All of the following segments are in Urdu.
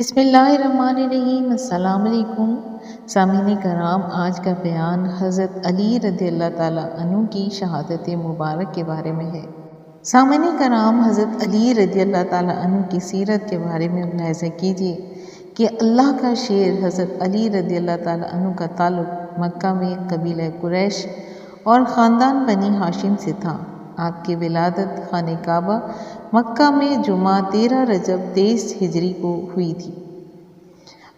بسم اللہ الرحمن الرحیم۔ السلام علیکم سامعین کرام، آج کا بیان حضرت علی رضی اللہ تعالیٰ عنہ کی شہادت مبارک کے بارے میں ہے۔ سامعین کرام، حضرت علی رضی اللہ تعالیٰ عنہ کی سیرت کے بارے میں ملاحظہ کیجیے کہ اللہ کا شیر حضرت علی رضی اللہ تعالیٰ عنہ کا تعلق مکہ میں قبیلہ قریش اور خاندان بنی ہاشم سے تھا۔ آپ کی ولادت خانہ کعبہ مکہ میں جمعہ 13 رجب 23 ہجری کو ہوئی تھی۔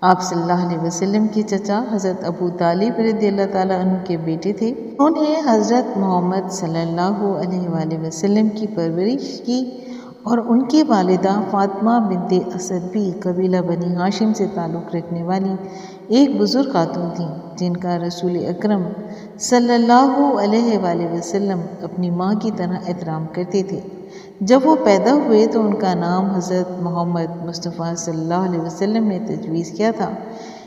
آپ صلی اللہ علیہ وسلم کے چچا حضرت ابو طالب رضی اللہ تعالیٰ عنہ کے بیٹے تھے۔ انہوں نے حضرت محمد صلی اللہ علیہ وآلہ وسلم کی پرورش کی اور ان کی والدہ فاطمہ بنت اسد بھی قبیلہ بنی ہاشم سے تعلق رکھنے والی ایک بزرگ خاتون تھیں، جن کا رسول اکرم صلی اللہ علیہ وآلہ وسلم اپنی ماں کی طرح احترام کرتے تھے۔ جب وہ پیدا ہوئے تو ان کا نام حضرت محمد مصطفیٰ صلی اللہ علیہ وسلم نے تجویز کیا تھا،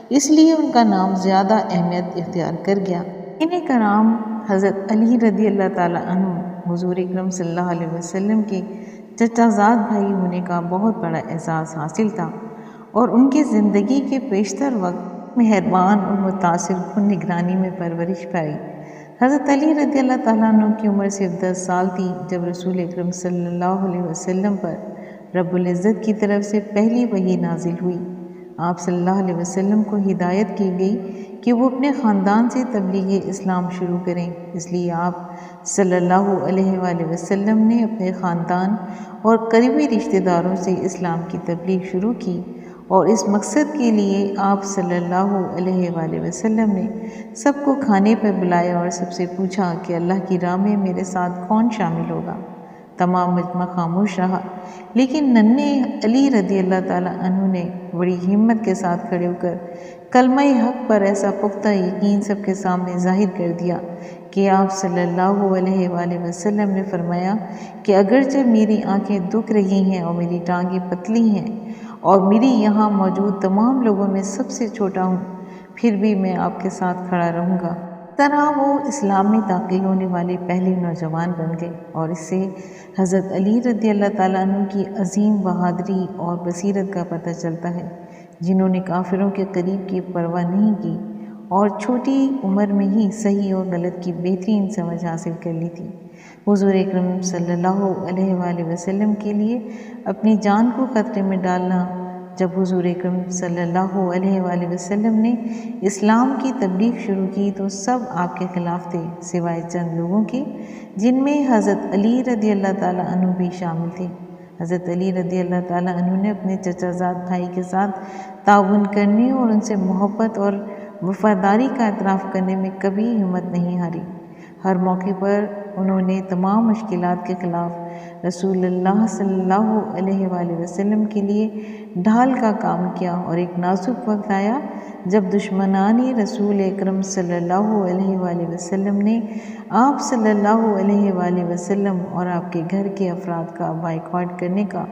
اس لیے ان کا نام زیادہ اہمیت اختیار کر گیا۔ انہیں کرام حضرت علی رضی اللہ تعالیٰ عنہ حضور اکرم صلی اللہ علیہ وسلم کے چچا زاد بھائی ہونے کا بہت بڑا اعزاز حاصل تھا اور ان کی زندگی کے بیشتر وقت مہربان اور متاثر کن نگرانی میں پرورش پائی۔ حضرت علی رضی اللہ تعالیٰ عنہ کی عمر صرف 10 سال تھی جب رسول اکرم صلی اللہ علیہ وسلم پر رب العزت کی طرف سے پہلی وحی نازل ہوئی۔ آپ صلی اللہ علیہ وسلم کو ہدایت کی گئی کہ وہ اپنے خاندان سے تبلیغ اسلام شروع کریں، اس لیے آپ صلی اللہ علیہ وآلہ وسلم نے اپنے خاندان اور قریبی رشتہ داروں سے اسلام کی تبلیغ شروع کی، اور اس مقصد کے لیے آپ صلی اللہ علیہ وآلہ وسلم نے سب کو کھانے پر بلایا اور سب سے پوچھا کہ اللہ کی راہ میں میرے ساتھ کون شامل ہوگا۔ تمام مجمع خاموش رہا، لیکن ننھے علی رضی اللہ تعالیٰ عنہ نے بڑی ہمت کے ساتھ کھڑے ہو کر کلمہ حق پر ایسا پختہ یقین سب کے سامنے ظاہر کر دیا کہ آپ صلی اللہ علیہ وآلہ وسلم نے فرمایا کہ اگرچہ میری آنکھیں دکھ رہی ہیں اور میری ٹانگیں پتلی ہیں اور میری یہاں موجود تمام لوگوں میں سب سے چھوٹا ہوں، پھر بھی میں آپ کے ساتھ کھڑا رہوں گا۔ طرح وہ اسلام میں داخل ہونے والے پہلے نوجوان بن گئے، اور اس سے حضرت علی رضی اللہ تعالیٰ عنہ کی عظیم بہادری اور بصیرت کا پتہ چلتا ہے، جنہوں نے کافروں کے قریب کی پرواہ نہیں کی اور چھوٹی عمر میں ہی صحیح اور غلط کی بہترین سمجھ حاصل کر لی تھی۔ حضور اکرم صلی اللہ علیہ وآلہ وسلم کے لیے اپنی جان کو خطرے میں ڈالنا۔ جب حضور اکرم صلی اللہ علیہ وآلہ وسلم نے اسلام کی تبلیغ شروع کی تو سب آپ کے خلاف تھے، سوائے چند لوگوں کے، جن میں حضرت علی رضی اللہ تعالیٰ عنہ بھی شامل تھے۔ حضرت علی رضی اللہ تعالیٰ عنہ نے اپنے چچا زاد بھائی کے ساتھ تعاون کرنے اور ان سے محبت اور وفاداری کا اعتراف کرنے میں کبھی ہمت نہیں ہاری۔ ہر موقع پر انہوں نے تمام مشکلات کے خلاف رسول اللہ صلی اللہ علیہ وآلہ وسلم کے لیے ڈھال کا کام کیا، اور ایک نازک وقت آیا جب دشمنان رسول اکرم صلی اللہ علیہ وآلہ وسلم نے آپ صلی اللہ علیہ وآلہ وسلم اور آپ کے گھر کے افراد کا بائیکاٹ کرنے کا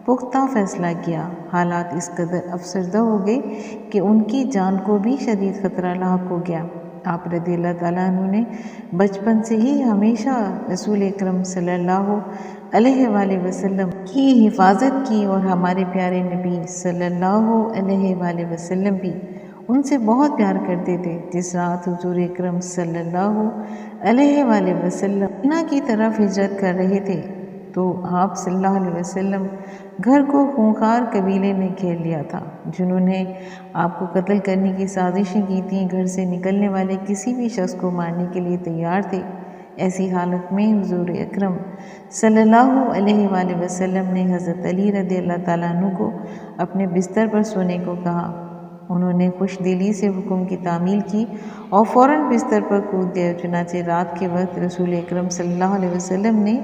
پختہ فیصلہ کیا۔ حالات اس قدر افسردہ ہو گئے کہ ان کی جان کو بھی شدید خطرہ لاحق ہو گیا۔ آپ رضی اللہ تعالیٰ عنہ نے بچپن سے ہی ہمیشہ رسول اکرم صلی اللہ علیہ وآلہ وسلم کی حفاظت کی، اور ہمارے پیارے نبی صلی اللہ علیہ وآلہ وسلم بھی ان سے بہت پیار کرتے تھے۔ جس رات حضور اکرم صلی اللہ علیہ وآلہ وسلم مدینہ کی طرف ہجرت کر رہے تھے تو آپ صلی اللہ علیہ وسلم گھر کو خونخوار قبیلے نے گھیر لیا تھا، جنہوں نے آپ کو قتل کرنے کی سازشیں کی تھیں۔ گھر سے نکلنے والے کسی بھی شخص کو مارنے کے لیے تیار تھے۔ ایسی حالت میں حضور اکرم صلی اللہ علیہ وآلہ وسلم نے حضرت علی رضی اللہ تعالیٰ عنہ کو اپنے بستر پر سونے کو کہا۔ انہوں نے خوش دلی سے حکم کی تعمیل کی اور فوراً بستر پر کود گئے۔ چنانچہ رات کے وقت رسول اکرم صلی اللہ علیہ وسلم نے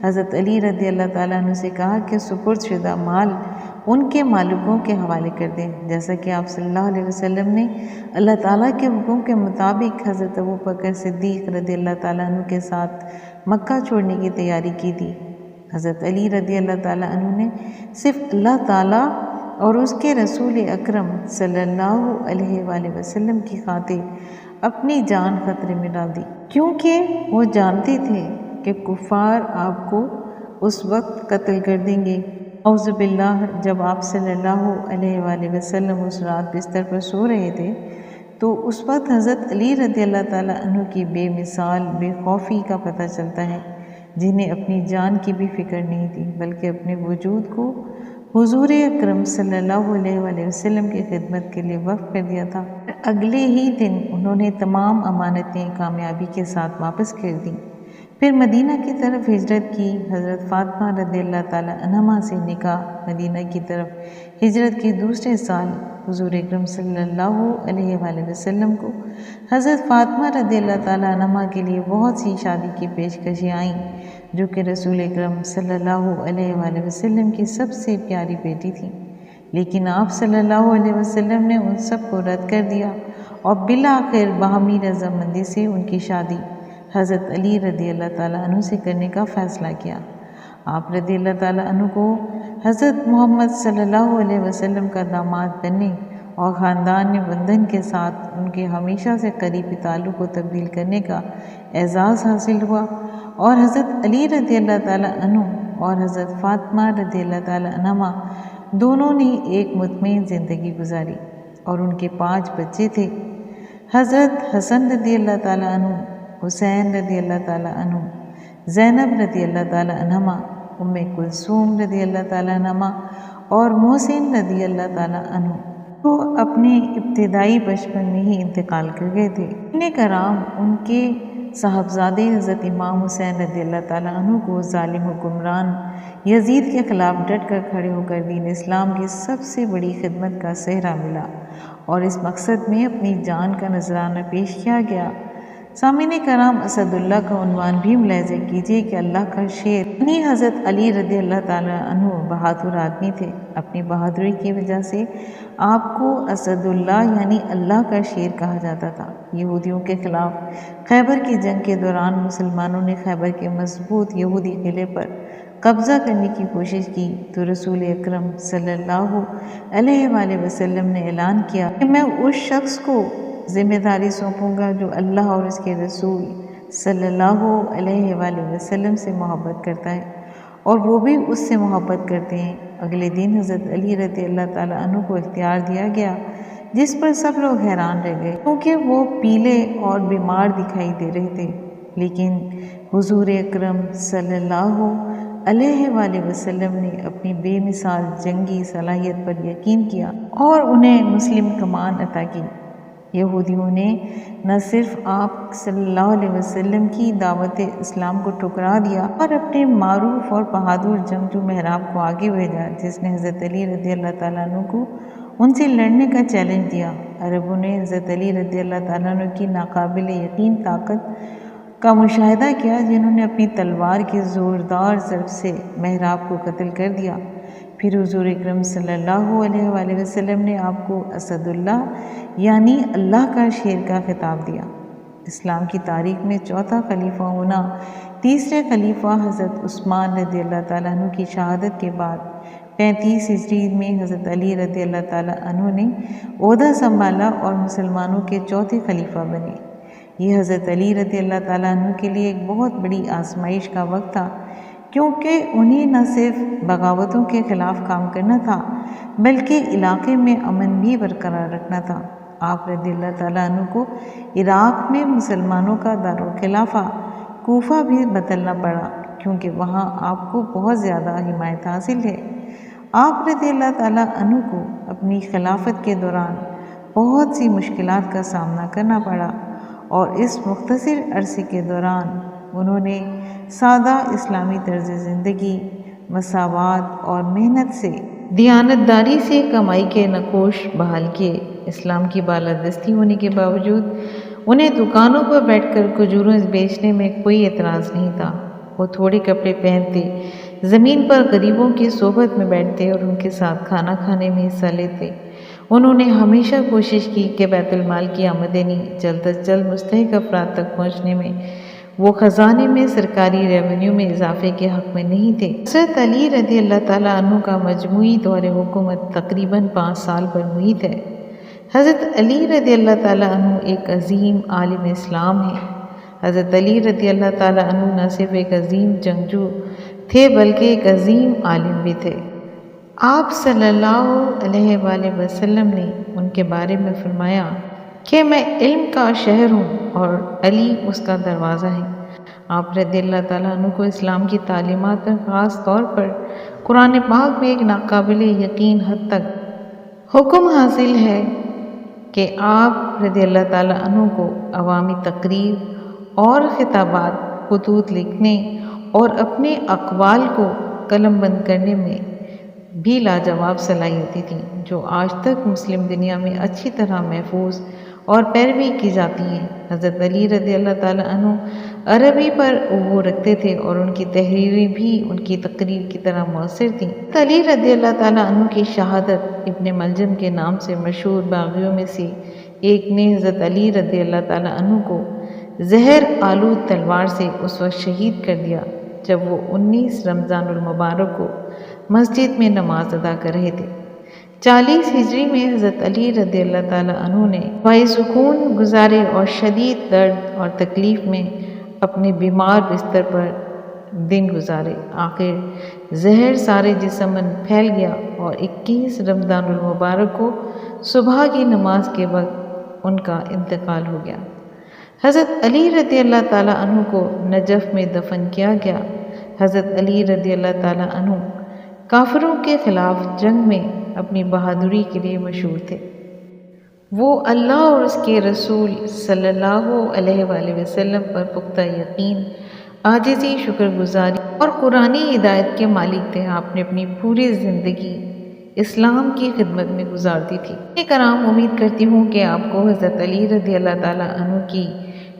حضرت علی رضی اللہ تعالیٰ عنہ سے کہا کہ سپرد شدہ مال ان کے مالکوں کے حوالے کر دیں، جیسا کہ آپ صلی اللہ علیہ وسلم نے اللہ تعالیٰ کے حکم کے مطابق حضرت ابوبکر صدیق رضی اللہ تعالیٰ عنہ کے ساتھ مکہ چھوڑنے کی تیاری کی تھی۔ حضرت علی رضی اللہ تعالیٰ عنہ نے صرف اللہ تعالیٰ اور اس کے رسول اکرم صلی اللہ علیہ وآلہ وسلم کی خاطر اپنی جان خطرے میں ڈال دی، کیونکہ وہ جانتے تھے کہ کفار آپ کو اس وقت قتل کر دیں گے اعوذ باللہ، جب آپ صلی اللہ علیہ وآلہ وسلم اس رات بستر پر سو رہے تھے تو اس وقت حضرت علی رضی اللہ تعالیٰ عنہ کی بے مثال بے خوفی کا پتہ چلتا ہے، جنہیں اپنی جان کی بھی فکر نہیں تھی بلکہ اپنے وجود کو حضور اکرم صلی اللہ علیہ وآلہ وسلم کی خدمت کے لیے وقف کر دیا تھا۔ اگلے ہی دن انہوں نے تمام امانتیں کامیابی کے ساتھ واپس کر دیں، پھر مدینہ کی طرف ہجرت کی۔ حضرت فاطمہ رضی اللہ تعالیٰ عنہا سے نکاح، مدینہ کی طرف ہجرت کے دوسرے سال حضور اکرم صلی اللہ علیہ وآلہ وسلم کو حضرت فاطمہ رضی اللہ تعالیٰ عنہا کے لیے بہت سی شادی کی پیشکشیں آئیں، جو کہ رسول اکرم صلی اللہ علیہ وآلہ وسلم کی سب سے پیاری بیٹی تھی، لیکن آپ صلی اللہ علیہ وسلم نے ان سب کو رد کر دیا اور بالآخر باہمی رضامندی سے ان کی شادی حضرت علی رضی اللہ تعالیٰ عنہ سے کرنے کا فیصلہ کیا۔ آپ رضی اللہ تعالیٰ عنہ کو حضرت محمد صلی اللہ علیہ وسلم کا داماد بننے اور خاندان بندھن کے ساتھ ان کے ہمیشہ سے قریبی تعلق کو تبدیل کرنے کا اعزاز حاصل ہوا، اور حضرت علی رضی اللہ تعالیٰ عنہ اور حضرت فاطمہ رضی اللہ تعالیٰ عنہا دونوں نے ایک مطمئن زندگی گزاری اور ان کے 5 بچے تھے۔ حضرت حسن رضی اللہ تعالیٰ عنہ، حسین رضی اللہ تعالیٰ عنہ، زینب رضی اللہ تعالیٰ عنہا، ام کلثوم رضی اللہ تعالیٰ عنہا اور محسن رضی اللہ تعالیٰ عنہ، وہ اپنے ابتدائی بچپن میں ہی انتقال کر گئے تھے۔ ابن کرام ان کے صاحبزادے حضرت امام حسین رضی اللہ تعالیٰ عنہ کو ظالم حکمران یزید کے خلاف ڈٹ کر کھڑے ہو کر دین اسلام کی سب سے بڑی خدمت کا سہرا ملا، اور اس مقصد میں اپنی جان کا نذرانہ پیش کیا گیا۔ سامعین کرام، اسد اللہ کا عنوان بھی ملاحظہ کیجیے کہ اللہ کا شیر یعنی حضرت علی رضی اللہ تعالیٰ عنہ بہادر آدمی تھے۔ اپنی بہادری کی وجہ سے آپ کو اسد اللہ یعنی اللہ کا شیر کہا جاتا تھا۔ یہودیوں کے خلاف خیبر کی جنگ کے دوران مسلمانوں نے خیبر کے مضبوط یہودی قلعے پر قبضہ کرنے کی کوشش کی تو رسول اکرم صلی اللہ علیہ وآلہ وسلم نے اعلان کیا کہ میں اس شخص کو ذمہ داری سونپوں گا جو اللہ اور اس کے رسول صلی اللہ علیہ وآلہ وسلم سے محبت کرتا ہے، اور وہ بھی اس سے محبت کرتے ہیں۔ اگلے دن حضرت علی رضی اللہ تعالیٰ عنہ کو اختیار دیا گیا، جس پر سب لوگ حیران رہ گئے کیونکہ وہ پیلے اور بیمار دکھائی دے رہے تھے، لیکن حضور اکرم صلی اللہ علیہ وآلہ وسلم نے اپنی بے مثال جنگی صلاحیت پر یقین کیا اور انہیں مسلم کمان عطا کی۔ یہودیوں نے نہ صرف آپ صلی اللہ علیہ وسلم کی دعوت اسلام کو ٹھکرا دیا اور اپنے معروف اور بہادر جنگجو محراب کو آگے بھیجا، جس نے حضرت علی رضی اللہ تعالیٰ عنہ کو ان سے لڑنے کا چیلنج دیا۔ عربوں نے حضرت علی رضی اللہ تعالیٰ عنہ کی ناقابل یقین طاقت کا مشاہدہ کیا، جنہوں نے اپنی تلوار کی زوردار ضرب سے محراب کو قتل کر دیا۔ پھر حضور اکرم صلی اللہ علیہ وآلہ وسلم نے آپ کو اسد اللہ یعنی اللہ کا شیر کا خطاب دیا۔ اسلام کی تاریخ میں چوتھا خلیفہ ہونا، تیسرے خلیفہ حضرت عثمان رضی اللہ تعالیٰ عنہ کی شہادت کے بعد 35 ہجری میں حضرت علی رضی اللہ تعالیٰ عنہ نے عہدہ سنبھالا اور مسلمانوں کے چوتھے خلیفہ بنے۔ یہ حضرت علی رضی اللہ تعالیٰ عنہ کے لیے ایک بہت بڑی آزمائش کا وقت تھا، کیونکہ انہیں نہ صرف بغاوتوں کے خلاف کام کرنا تھا بلکہ علاقے میں امن بھی برقرار رکھنا تھا۔ آپ رضی اللہ تعالیٰ عنہ کو عراق میں مسلمانوں کا دارالخلافہ کوفہ بھی بدلنا پڑا، کیونکہ وہاں آپ کو بہت زیادہ حمایت حاصل ہے۔ آپ رضی اللہ تعالیٰ عنہ کو اپنی خلافت کے دوران بہت سی مشکلات کا سامنا کرنا پڑا، اور اس مختصر عرصے کے دوران انہوں نے سادہ اسلامی طرز زندگی، مساوات اور محنت سے دیانتداری سے کمائی کے نقوش بحال کیے۔ اسلام کی بالادستی ہونے کے باوجود انہیں دکانوں پر بیٹھ کر کھجوریں بیچنے میں کوئی اعتراض نہیں تھا۔ وہ تھوڑے کپڑے پہنتے، زمین پر غریبوں کی صحبت میں بیٹھتے اور ان کے ساتھ کھانا کھانے میں حصہ لیتے۔ انہوں نے ہمیشہ کوشش کی کہ بیت المال کی آمدنی جلد از جلد مستحق افراد تک پہنچنے میں وہ خزانے میں سرکاری ریونیو میں اضافے کے حق میں نہیں تھے۔ حضرت علی رضی اللہ تعالیٰ عنہ کا مجموعی دور حکومت تقریباً 5 سال پر محیط ہے۔ حضرت علی رضی اللہ تعالیٰ عنہ ایک عظیم عالم اسلام ہیں۔ حضرت علی رضی اللہ تعالیٰ عنہ نہ صرف ایک عظیم جنگجو تھے بلکہ ایک عظیم عالم بھی تھے۔ آپ صلی اللہ علیہ وآلہ وسلم نے ان کے بارے میں فرمایا کہ میں علم کا شہر ہوں اور علی اس کا دروازہ ہے۔ آپ رضی اللہ تعالیٰ عنہ کو اسلام کی تعلیمات پر خاص طور پر قرآن پاک میں ایک ناقابل یقین حد تک حکم حاصل ہے کہ آپ رضی اللہ تعالیٰ عنہ کو عوامی تقریر اور خطابات، خطوط لکھنے اور اپنے اقوال کو قلم بند کرنے میں بھی لاجواب صلاحیتیں تھیں، جو آج تک مسلم دنیا میں اچھی طرح محفوظ اور پیروی کی جاتی ہیں۔ حضرت علی رضی اللہ تعالیٰ عنہ عربی پر عبور رکھتے تھے اور ان کی تحریریں بھی ان کی تقریر کی طرح مؤثر تھیں۔ حضرت علی رضی اللہ تعالیٰ عنہ کی شہادت ابن ملجم کے نام سے مشہور باغیوں میں سے ایک نے حضرت علی رضی اللہ تعالیٰ عنہ کو زہر آلود تلوار سے اس وقت شہید کر دیا جب وہ 19 رمضان المبارک کو مسجد میں نماز ادا کر رہے تھے۔ 40 ہجری میں حضرت علی رضی اللہ تعالیٰ عنہ نے دعائے سکون گزارے اور شدید درد اور تکلیف میں اپنے بیمار بستر پر دن گزارے۔ آخر زہر سارے جسم میں پھیل گیا اور 21 رمضان المبارک کو صبح کی نماز کے وقت ان کا انتقال ہو گیا۔ حضرت علی رضی اللہ تعالیٰ عنہ کو نجف میں دفن کیا گیا۔ حضرت علی رضی اللہ تعالیٰ عنہ کافروں کے خلاف جنگ میں اپنی بہادری کے لیے مشہور تھے۔ وہ اللہ اور اس کے رسول صلی اللہ علیہ وآلہ وسلم پر پختہ یقین، عاجزی، شکر گزاری اور قرآنی ہدایت کے مالک تھے۔ آپ نے اپنی پوری زندگی اسلام کی خدمت میں گزار دی تھی۔ کرام، امید کرتی ہوں کہ آپ کو حضرت علی رضی اللہ تعالیٰ عنہ کی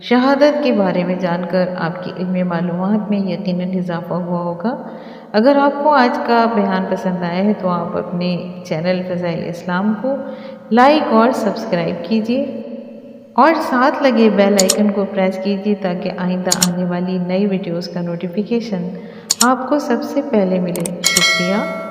شہادت کے بارے میں جان کر آپ کی علمی معلومات میں یقیناً اضافہ ہوا ہوگا۔ اگر آپ کو آج کا بیان پسند آیا ہے تو آپ اپنے چینل فضائل اسلام کو لائک اور سبسکرائب کیجیے اور ساتھ لگے بیل آئیکن کو پریس کیجیے تاکہ آئندہ آنے والی نئی ویڈیوز کا نوٹیفیکیشن آپ کو سب سے پہلے ملے۔ شکریہ۔